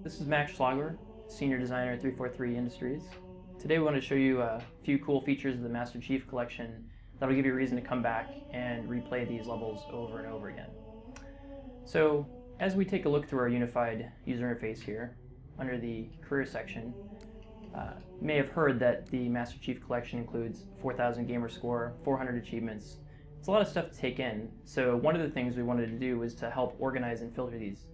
This is Max Schlager, Senior Designer at 343 Industries. Today we want to show you a few cool features of the Master Chief Collection that will give you a reason to come back and replay these levels over and over again. So as we take a look through our unified user interface here, under the Career section, you may have heard that the Master Chief Collection includes 4,000 gamer score, 400 achievements. It's a lot of stuff to take in, so one of the things we wanted to do was to help organize and filter these.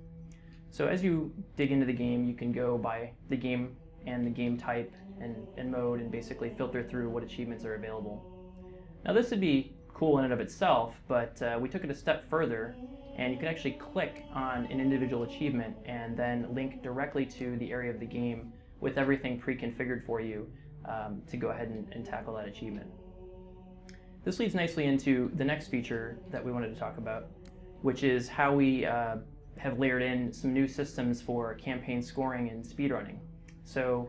So as you dig into the game, you can go by the game and the game type and mode and basically filter through what achievements are available. Now this would be cool in and of itself, but we took it a step further, and you can actually click on an individual achievement and then link directly to the area of the game with everything pre-configured for you to go ahead and tackle that achievement. This leads nicely into the next feature that we wanted to talk about, which is how we have layered in some new systems for campaign scoring and speedrunning. So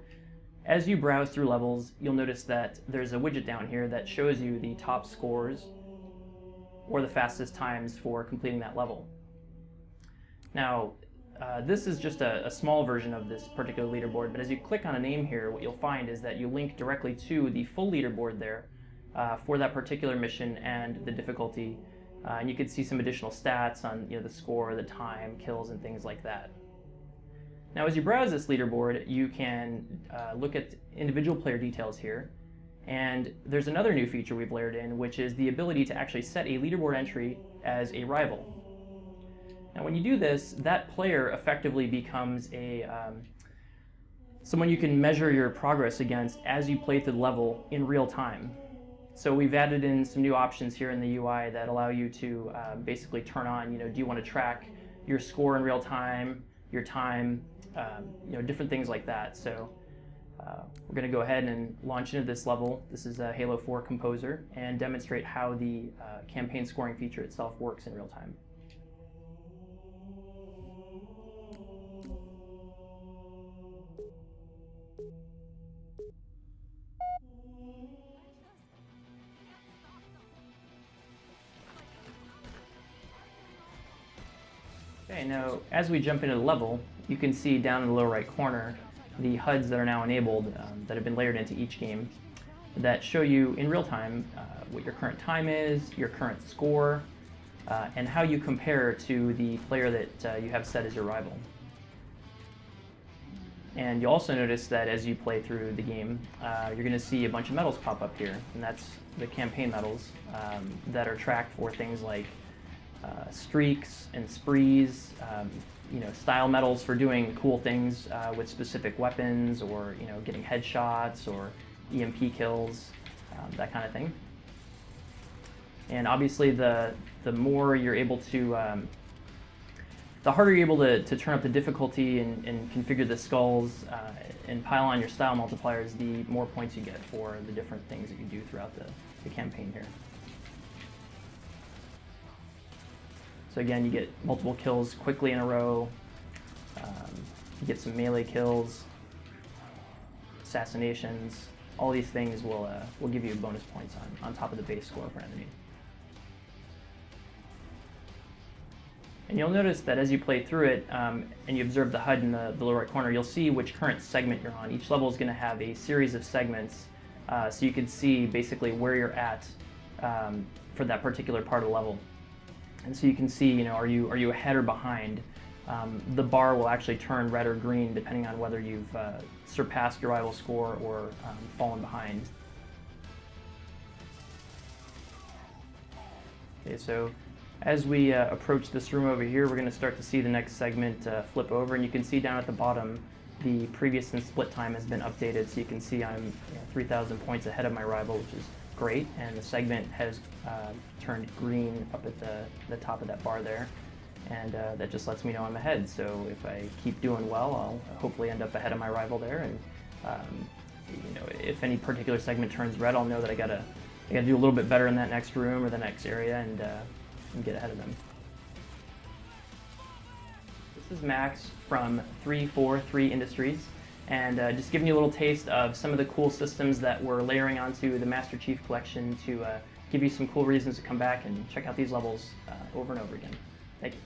as you browse through levels, you'll notice that there's a widget down here that shows you the top scores or the fastest times for completing that level. Now, this is just a small version of this particular leaderboard, but as you click on a name here, what you'll find is that you link directly to the full leaderboard there for that particular mission and the difficulty. And you can see some additional stats on the score, the time, kills, and things like that. Now as you browse this leaderboard, you can look at individual player details here. And there's another new feature we've layered in, which is the ability to actually set a leaderboard entry as a rival. Now when you do this, that player effectively becomes someone you can measure your progress against as you play through the level in real time. So we've added in some new options here in the UI that allow you to basically turn on, do you want to track your score in real time, your time, different things like that. So we're going to go ahead and launch into this level. This is a Halo 4 Composer, and demonstrate how the campaign scoring feature itself works in real time. Okay, now as we jump into the level, you can see down in the lower right corner the HUDs that are now enabled that have been layered into each game that show you in real time what your current time is, your current score, and how you compare to the player that you have set as your rival. And you'll also notice that as you play through the game, you're going to see a bunch of medals pop up here, and that's the campaign medals that are tracked for things like streaks and sprees, style medals for doing cool things with specific weapons, or getting headshots or EMP kills, that kind of thing. And obviously, the more you're able to, the harder you're able to turn up the difficulty and configure the skulls and pile on your style multipliers, the more points you get for the different things that you do throughout the campaign here. So again, you get multiple kills quickly in a row, you get some melee kills, assassinations. All these things will give you bonus points on top of the base score for an enemy. And you'll notice that as you play through it and you observe the HUD in the lower right corner, you'll see which current segment you're on. Each level is going to have a series of segments, so you can see basically where you're at for that particular part of the level. And so you can see, are you ahead or behind? The bar will actually turn red or green depending on whether you've surpassed your rival score or fallen behind. Okay, so as we approach this room over here, we're going to start to see the next segment flip over, and you can see down at the bottom the previous and split time has been updated, so you can see I'm 3,000 points ahead of my rival, which is great, and the segment has turned green up at the top of that bar there, and that just lets me know I'm ahead. So if I keep doing well, I'll hopefully end up ahead of my rival there, and if any particular segment turns red, I'll know that I gotta do a little bit better in that next room or the next area and get ahead of them. This is Max from 343 Industries. And just giving you a little taste of some of the cool systems that we're layering onto the Master Chief Collection to give you some cool reasons to come back and check out these levels over and over again. Thank you.